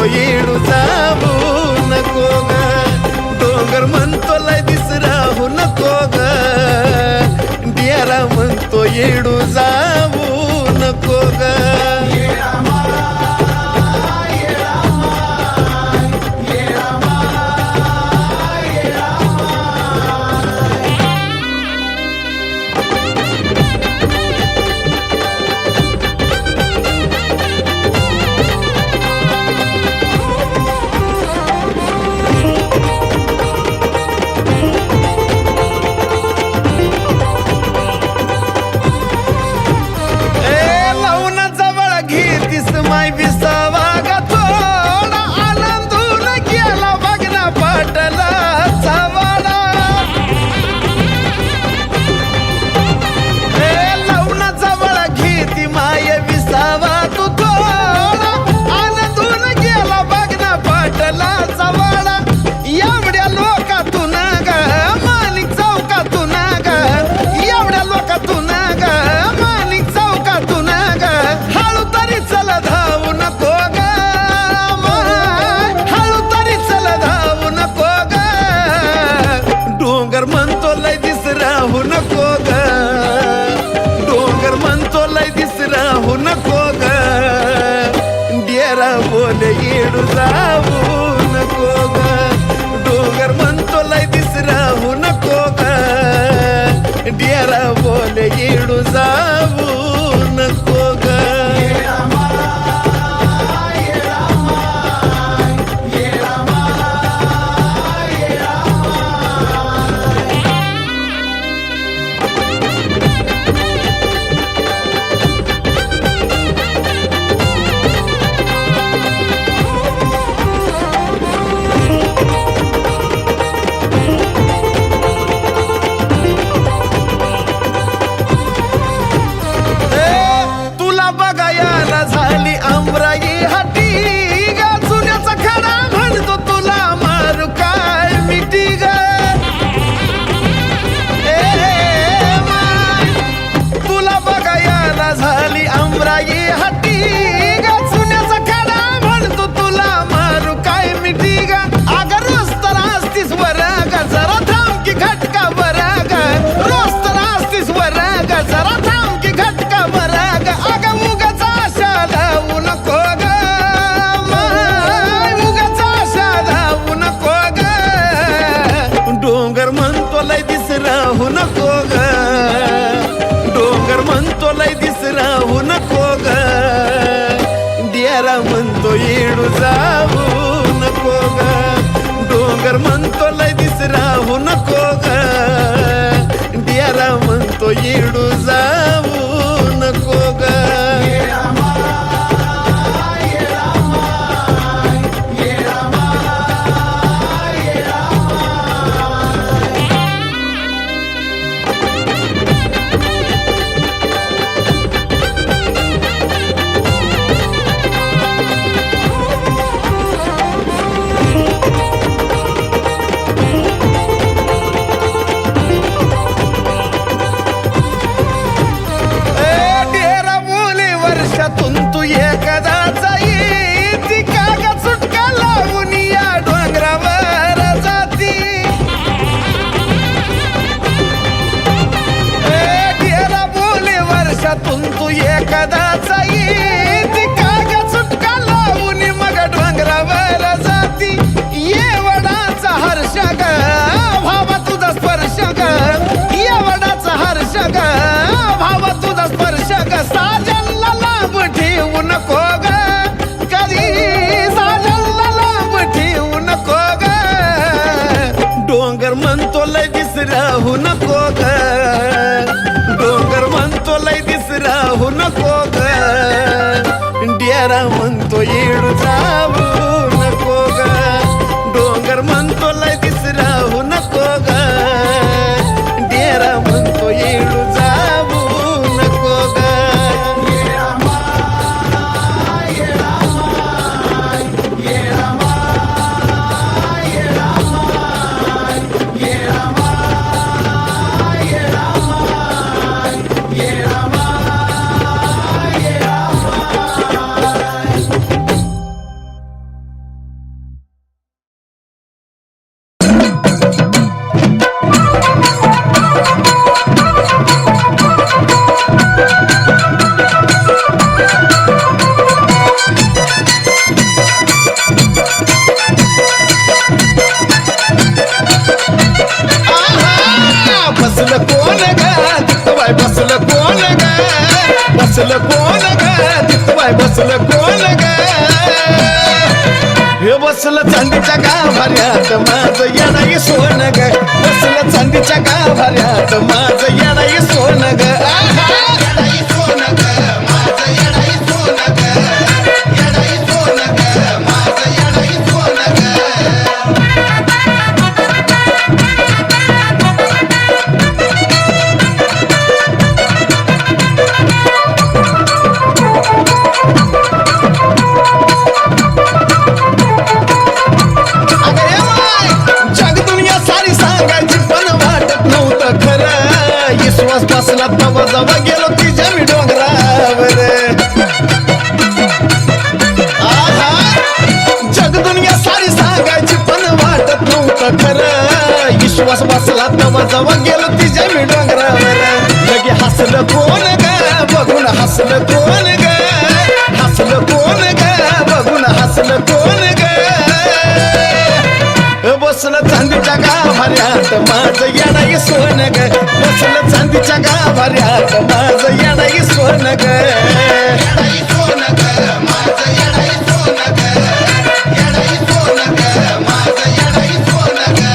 म्हणतो येडू जाऊ नको ग, डोंगर म्हणतो लय दिस राहू नको ग, डेरा म्हणतो येडू जाऊ नको ग. माय विसावा ग थोडा आनंदून गेला बघना पाटला चावाडा. लवना जवळ घेती माय विसावा तू थोडा आनंदून गेला बघना पाटला चावाडा. एवढ्या लोकातून ग माणिक चौकातून ग, एवढ्या लोकातून ग माणिक चौकातून ग, हळू तरी चल धावू नको ग, हळू तरी चल धावू नको ग, डोंगर म्हणतो लय दिस राहू नको ग, डोंगर म्हणतो लय दिस राहू नको ग, डेरा बोले येडू जाऊ नको ग, डोंगर म्हणतो लय दिस राहू नको ग, डेरा बोले येडू जाऊ नको ग. झाली आमराई हाती ग, चुन्याचा खडा म्हणतो तुला मारू काय मिठी ग. तुला बघायला झाली आमराई हाती ग, चुन्याचा खडा म्हणतो तुला मारू काय मिठी ग. अग रोज तर असतीस वर ग, जरा थांब की घटका वर ग, रोज तर असतीस वर ग, जरा थांब की घटका वर ग. अग उगाच आशा धावू नको ग, उगाच आशा धावू नको ग, डोंगर म्हणतो लय दिस राहू नको ग, डोंगर म्हणतो लय दिस राहू नको ग, डेरा म्हणतो येडू जाऊ नको ग, डोंगर म्हणतो लय दिस राहू नको ग, डेरा म्हणतो येडू जाऊ नको ग. बसलं कोण ग तिथवाय बसलं कोण ग हे बसलं चांदीच्या गाभाऱ्यात माझं येणाई सोन ग बसलं चांदीच्या गाभाऱ्यात माझं येणाई सोन ग येणाई सोन ग माझं येणाई सोन ग येणाई सोन ग माझं येणाई सोन ग विश्वास बसला तवा जवा गेलो तिच्या मी डोंगरावर आहा जग दुनिया सारी सांगायची पण वाटत नव्हतं खरं विश्वास बसला तवा जवा गेलो तिच्या मी डोंगरावर लगे हसलं कोण ग बघून हसलं कोण ग हसलं कोण ग बघून हसलं कोण ग बसलं चांदीच्या गाभाऱ्यात माझं येणाई सोन ग बसलं चांदीच्या गाभाऱ्यात माझं येणाई सोन ग येणाई सोन ग माझं येणाई सोन ग येणाई सोन ग माझं येणाई सोन ग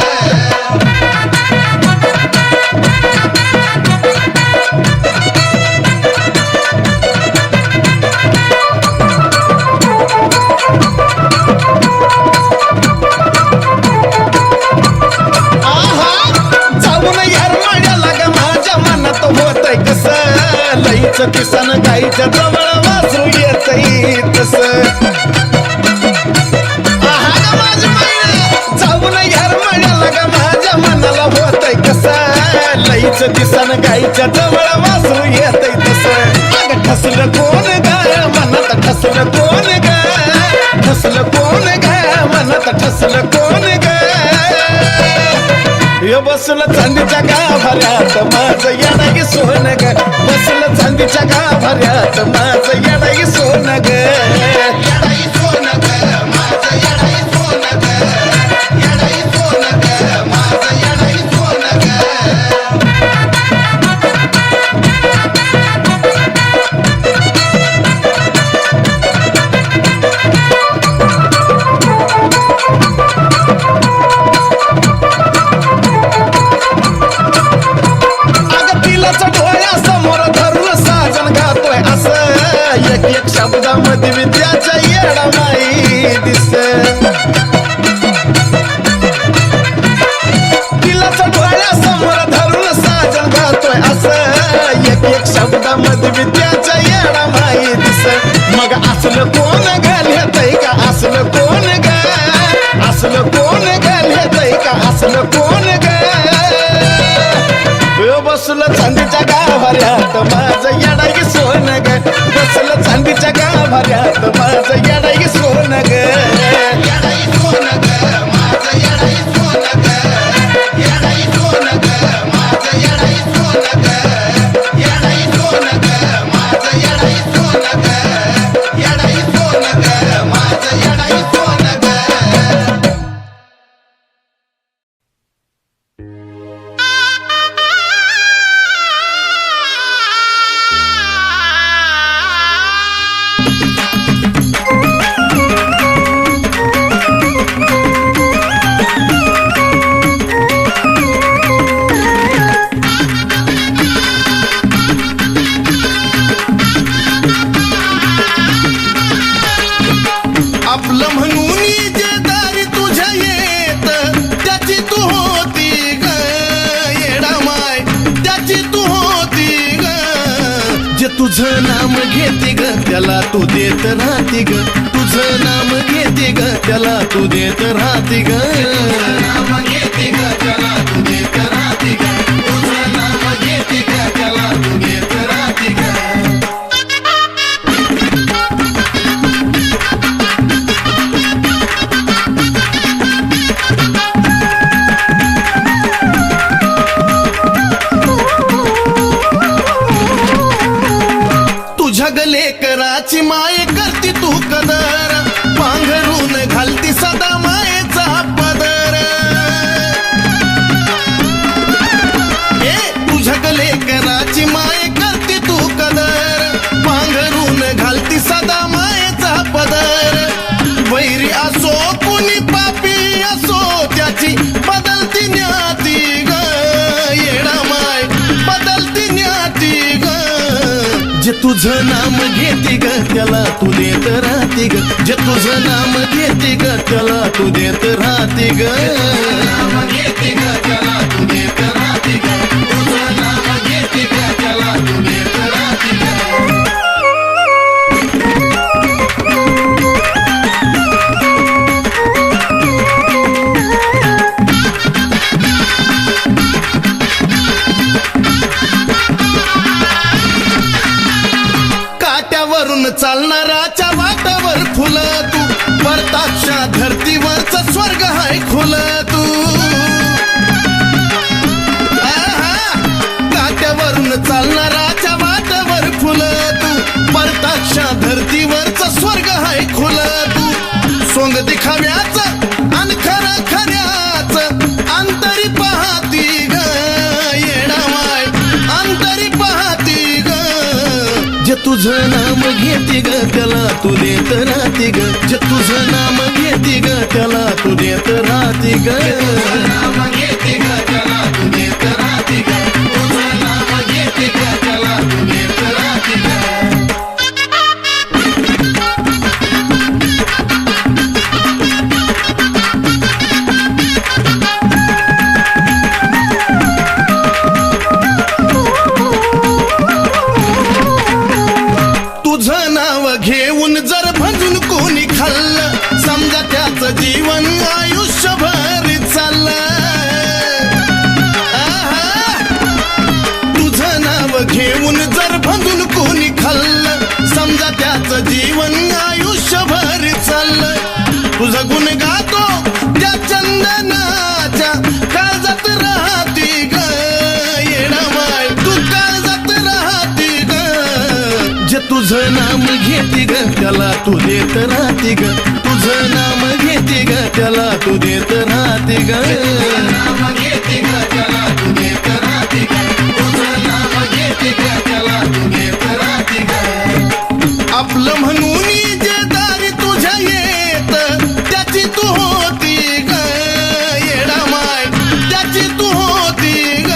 लईचं किसन गाईच्या जवळ वासरू येतई तस जाऊन यार म्हणाला ग माझ्या मनाला होतय कस लईचं किसन गाईच्या जवळ वासरू येतय तस अग ठसलं कोण ग मनात ठसलं कोण ग ठसलं कोण ग मनात ठसलं कोण ग बसलं चांदीच्या गाभाऱ्यात माझं येणाई सोन ग बसलं चांदीच्या गाभाऱ्यात माझं येणाई सोन ग येणाई सोन ग माझं येणाई सोन ग येणाई सोन ग माझं येणाई सोन ग एक शब्दामध्ये विद्याच्या येडा माई दिस तिलाच डोळ्यासमोर धरून साजन गातोय असं एक शब्दामध्ये विद्याच्या येडा माई दिस मग असलं कोण ग लिहतय का असलं कोण ग असलं कोण ग लिहतय का असलं कोण ग बसलं चांदीच्या गाभाऱ्यात माझं येणाई सोन ग बसलं चांदीच्या गाभाऱ्यात माझं येणाई सोन ग येणाई सोन ग माझं येणाई सोन ग येणाई सोन ग माझं येणाई सोन ग येणाई सोन ग माझं येणाई सोन ग येणाई सोन ग माझं येणाई सोन ग आपलं म्हणून जे दारी तुझ्या येत त्याची तू होती ग येडा माय त्याची तू होती ग जे तुझं नाम घेते ग त्याला तू देत राहते ग तुझं नाम घेते ग त्याला तू देत राहते ग नाम घेते ग त्याला तू देत राहते ग तुझं नाम घेते ग त्याला तू देत राहते ग लेकराची माय करती तू कदर पांघरून घालती सदा मायेचा पदर पुण्यपुरुषी असो कुणी पापी असो त्याची बदलती न्याती ग येडामाय बदलती न्याती ग जे तुझं नाम घेते ग त्याला तू देत राहते ग जे तुझं नाम घेते ग त्याला तू देत राहते ग नाम घेते ग त्याला तू देत राहते ग तुझं नाम घेते ग त्याला तू देत राहते ग चालणाराच्या वाटावर फुल तू परताक्षा धरतीवरच स्वर्ग हाय खुल तू काट्यावरून चालणाराच्या वाटावर फुल तू परताक्षा धरतीवरच स्वर्ग हाय खुल तू सोंग दिखाव्याच आणि खरं खऱ्याच अंतरी पाहती ग येडामाय अंतरी पाहती ग जे तुझं नाम घेते ग त्याला तू देत राहते ग जे तुझं नाम घेते ग त्याला तू देत राहते ग नाम घेते ग त्याला तू देत राहते ग तुझं नाम घेते ग त्याला तू देत राहते ग तुझं नाव घेऊन जर भजून कोणी खाल्लं समजा त्याचं जीवन आयुष्यभर चाललं तुझं नाव घेऊन जर भजून कोणी खाल्लं समजा त्याचं जीवन आयुष्यभर चाललं तुझं गुण गातो त्या चंदनाच्या काळजात राहती ग येडामाय तू काळजात राहती ग जे तुझं नाम घेते ग त्याला तू देत राहते ग तुझं नाम घेते ग त्याला तू देत राहते ग नाम घेते ग त्याला तू देत राहते ग तुझं नाम घेते ग त्याला तू देत राहते ग आपलं म्हणून जे दारी तुझ्या येत त्याची तू होती ग येडामाय त्याची तू होती ग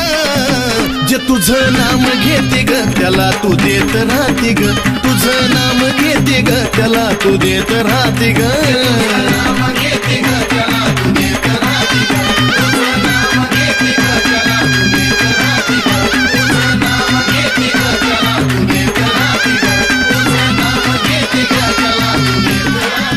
जे तुझं नाम घेते ग त्याला तू देत राहते ग तुझं नाम घेते ग त्याला तू देत राहते ग नाम घेते ग त्याला तू देत राहते ग तुझं नाम घेते ग त्याला तू देत राहते ग तुझं नाम घेते ग त्याला तू देत राहते ग तुझं नाम घेते ग त्याला तू देत राहते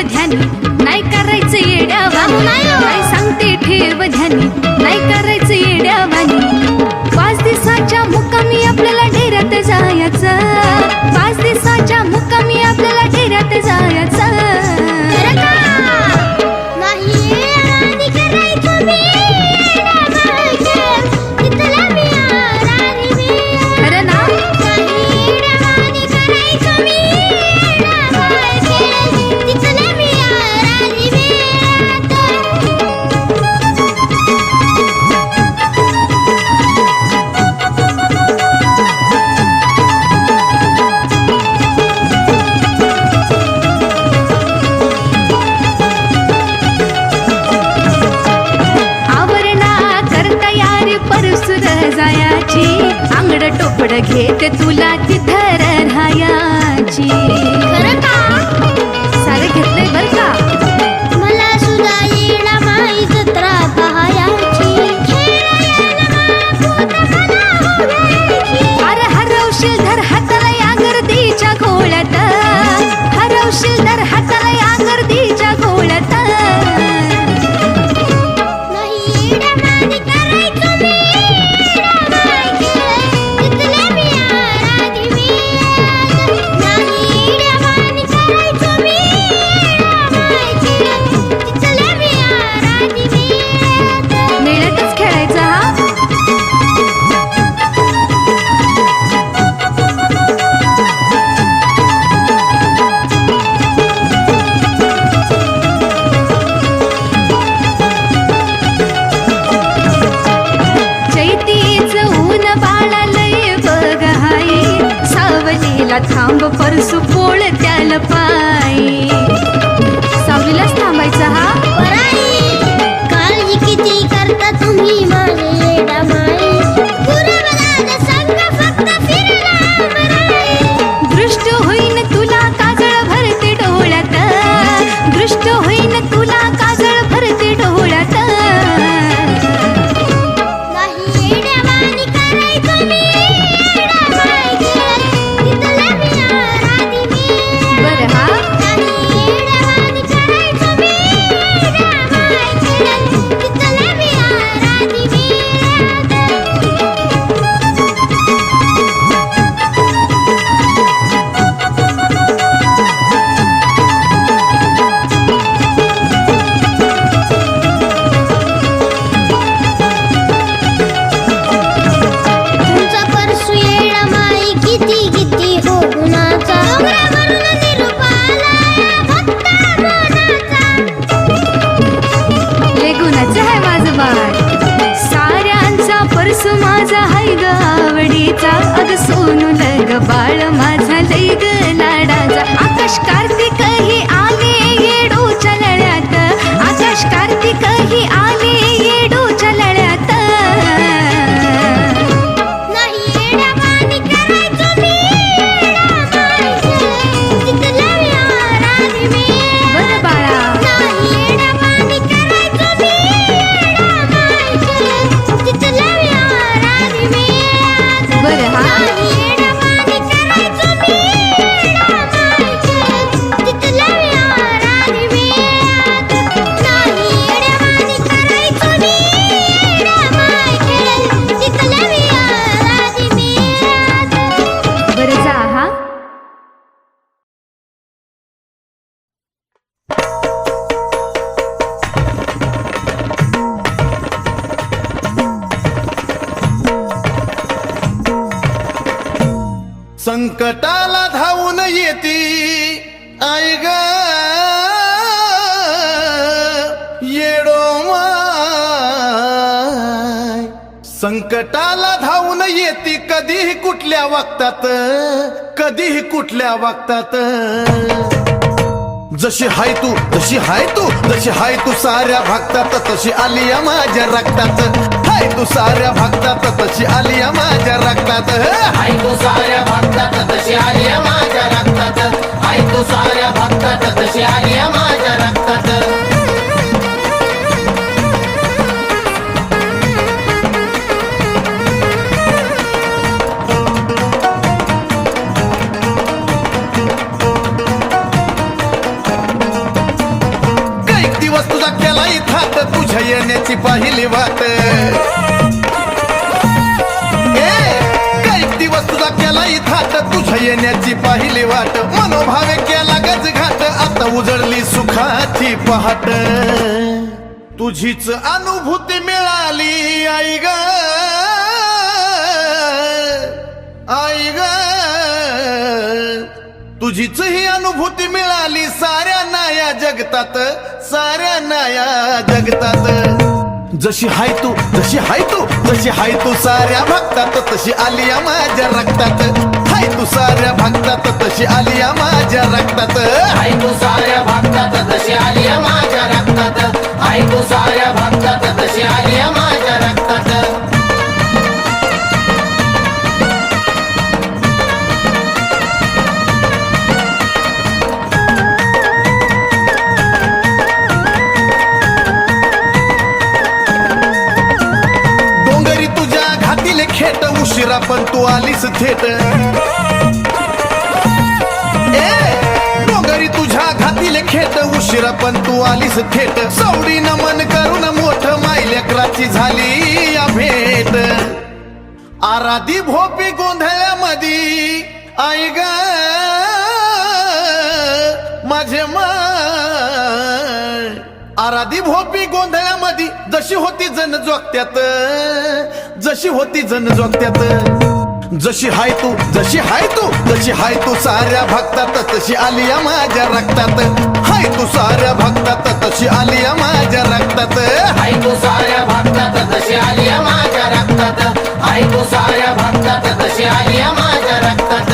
ग नाही करायचं येड्यावानी काय सांगते ठेव ध्यानी नाही करायचं येड्यावानी 5 दिवसाच्या मुक्कामी आपल्याला डेऱ्यात जायचं 5 दिवसाच्या मुक्कामी आपल्याला डेऱ्यात जायचं खरं ना आंगड टोपड घेते तुला तिथं राहायची खरं का सारे घेतलंय बर का मला सुद्धा येणा माई जत्रा पाहायची अरे हरवशील धर हाताला या गर्दीच्या घोळ्यात हरवशील धर हाताला या गर्दीच्या घोळ्यात नाही सावलीला थांब परसू पोळ त्याला पायी. सावलीलाच थांबायचा हा. काळजी किती करता तुम्ही माझे येडा माई. गुरुवराज संग फक्त फिरला मराई. दृष्ट होईन तुला काजळ भरते डोळ्यात, दृष्ट होईन तुला काजळ भरते डोळ्यात. नाही येड्यावानी करायचं मी, येडा माई खेळ तिथल्या मी आराधी मी. बरं हा. नाही येड्यावानी करायचं मी, येडा माई खेळ तिथल्या मी आराधी मी. तुमचा परसू येडा माई किती किती हो गुणाचा. डोंगरावरून निरोप आला भक्ता मनाचा. लय गुणाचं आहे माझं बाळ. साऱ्यांचा परसू माझा हाय ग आवडीचा. अग सोनू लग बाळ माझा लय ग लाडाचा. आकाश कार्तिक ही आले येडूच्या लळ्यात, आकाश कार्तिक ही आले येडूच्या लळ्यात. नाही येड्यावानी करायचं मी, येडा माई खेळ तिथल्या मी आराधी मी. बरं बाळा. नाही येड्यावानी करायचं मी, येडा माई खेळ तिथल्या मी आराधी मी. बरं हा. नाही येड्यावानी करायचं मी, येडा माई खेळ तिथल्या मी आराधी मी. नाही येड्यावानी करायचं मी, येडा माई खेळ तिथल्या मी आराधी मी. बरं जा हा. संकटाला धावून येती आई ग येडो माय. संकटाला धावून येती कधीही कुठल्या वक्तात, कधीही कुठल्या वक्तात. जशी हाय तू, जशी हाय तू, जशी हाय तू साऱ्या भक्तात, तशी आली या माझ्या रक्तात. हाय तू साऱ्या भक्तात, तशी आली या माझ्या रक्तात. हाय तू साऱ्या भक्तात तशी आली माझ्या रक्तात. हाय तू साऱ्या भक्तात तशी आली माझ्या रक्तात. कैक दिवस तुझा केला इथात, तुझ्या येण्याची पहिली वाट. कैक दिवस तुझा केला इथात, तुझ्या येण्याची पहिली वाट. मनोभावे केला गज घाट, आता उजळली सुखाची पहाट. तुझीच अनुभूती मिळाली आई ग, आई ग. तुझीच ही अनुभूती मिळाली साऱ्यांना या जगतात, साऱ्यांना या जगतात. जशी हाय तू, जशी हाय तू, जशी हाय तू साऱ्या भक्तात, तशी आली या माझ्या रक्तात. हाय तू साऱ्या भक्तात, तशी आली या माझ्या रक्तात. हाय तू साऱ्या भक्तात तशी आली माझ्या रक्तात. हाय तू साऱ्या भक्तात तशी आली माझ्या रक्तात. डोंगरी तुझ्या घातील खेट, उशिरा पण तू आलीस थेट. डोंगरी तुझ्या घातील खेट, उशिरा पण तू आलीस थेट. सवडी नमन करून मोठ मायलेकराची झाली या भेट. आराधी भोपी गोंधळ्यामधी आई ग माझे माय. आराधी भोपी गोंधळ्यामधी जशी होती जण जोगत्यात, जशी होती जण जोगत्यात. जशी हाय तू, जशी हाय तू, जशी हाय तू साऱ्या भक्तात, तशी आली या माझ्या रक्तात. हाय तू साऱ्या भक्तात, तशी आली या माझ्या रक्तात. हाय तू साऱ्या भक्तात तशी आली माझ्या रक्तात. हाय तू साऱ्या भक्तात तशी आली माझ्या रक्तात.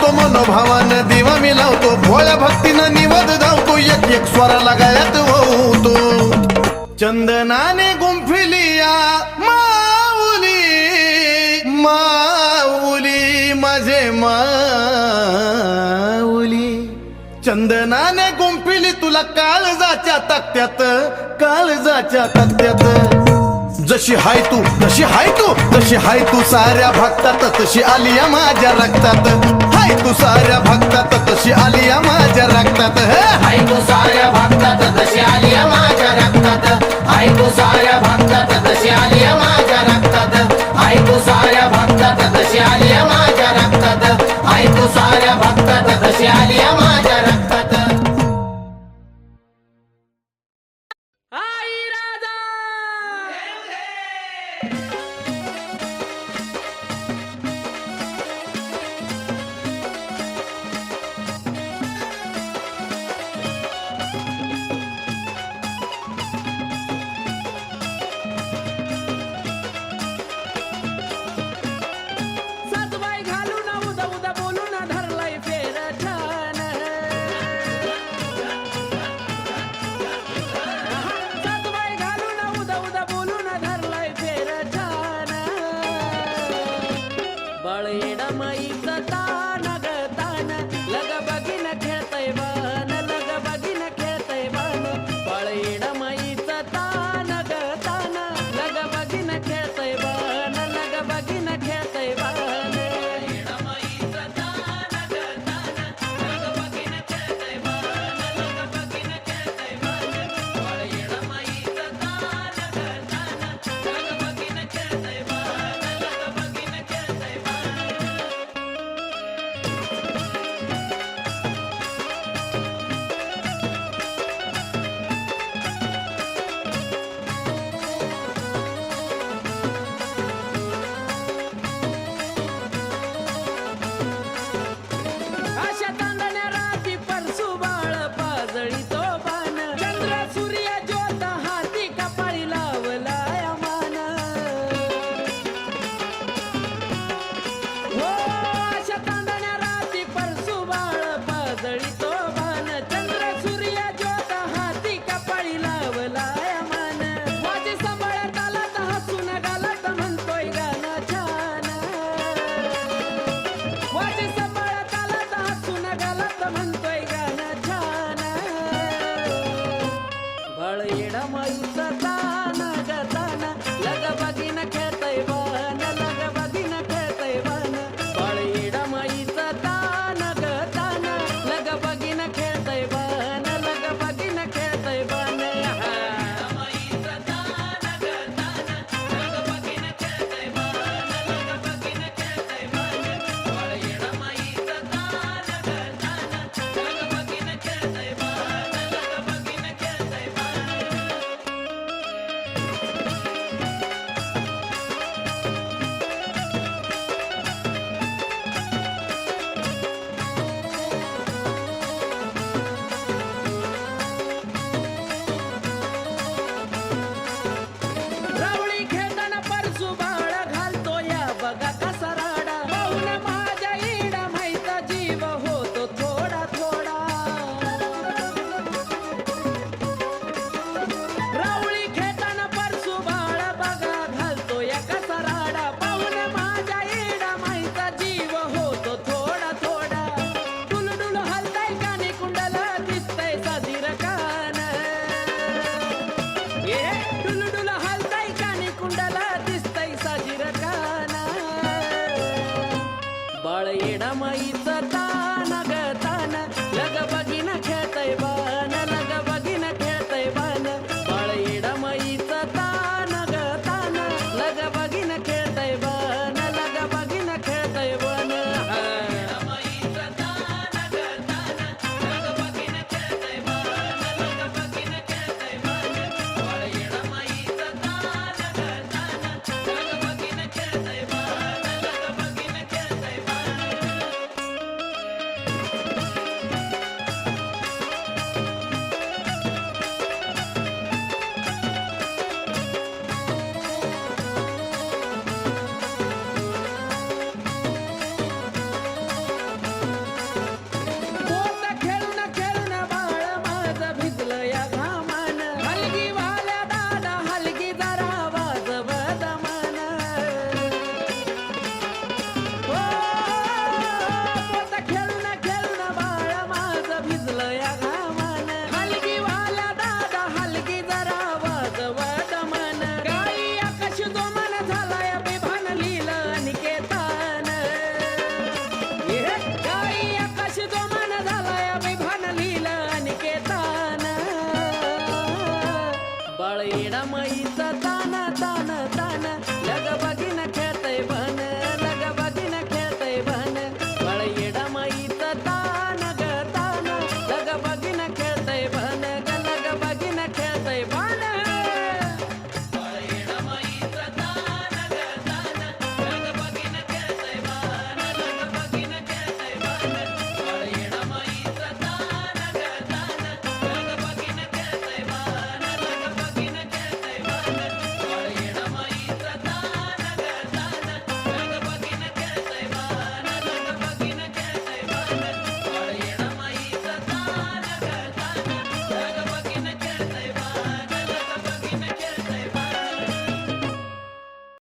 लावतो मनोभावानं दिवा मी लावतो भोळ्या भक्तीनं निवद धावतो एक एक स्वराला गळ्यात वाहतो चंदनाने गुंफिलिया माऊली माऊली माझे माऊली चंदनाने गुंफिली तुला काळजाच्या तक्त्यात काळजाच्या तक्त्यात जशी हाय तू तशी हाय तू तशी हाय तू साऱ्या भक्तात तशी आलिया माझ्या रक्तात हाय तू साऱ्या भक्तात तशी आलिया माझ्या रक्तात हाय तू साऱ्या भक्तात तशी आलिया माझ्या रक्तात हाय तू साऱ्या भक्तात तशी आलिया माझ्या रक्तात हाय तू साऱ्या भक्तात तशी आलिया माझ्या रक्तात हाय तू साऱ्या भक्तात तशी आलिया माझ्या रक्तात सासूबाई घालून उदा उदा बोलून धरलाय फेर छान सासूबाई घालून उदा उदा बोलून धरलाय फेर छान बळीडा माईचा तान ग तान लग बगीन खेळतय बान लग बगीन खेळतय बान बळीडा माईचा तान ग तान लग बगीन खेळतय बान लग बगीन खेळतय बान अशा तांदण्या राती परसू बाळ पाजळी तो बाण चंद्र सूर्य ज्योत हाती कपाळी लावलाय मान हो अशा तांदण्या राती परसू बाळ पाजळी तो बाण चंद्र सूर्य ज्योत हाती कपाळी लावलाय मान माझे सांभाळत आलात हसून गालात म्हणतोय गाणं छान माझे सांभाळत आलात हसून गालात म्हणतोय गाणं छान बळ येडा माईचा तान ग तान लग बगीन खेळतय बान लग बगीन खेळतय बान बळ येडा माईचा तान ग तान लग बगीन खेळतय बान लग बगीन खेळतय बान रावळी खेळताना परसू बाळ घालतो या बघा कसा राडा पाहून माझ्या येडा माईचा जीव होतो थोडा थोडा रावळी खेळताना परसू बाळ बघा घालतो या कसा राडा पाहून माझ्या येडा माईचा जीव होतो थोडा थोडा डुलडुल हलताय कानी कुंडला दिसतय साजीर कान ये डुलडुल हलताय कानी कुंडला दिसतय साजीर कान बाळ येडा माईचा तान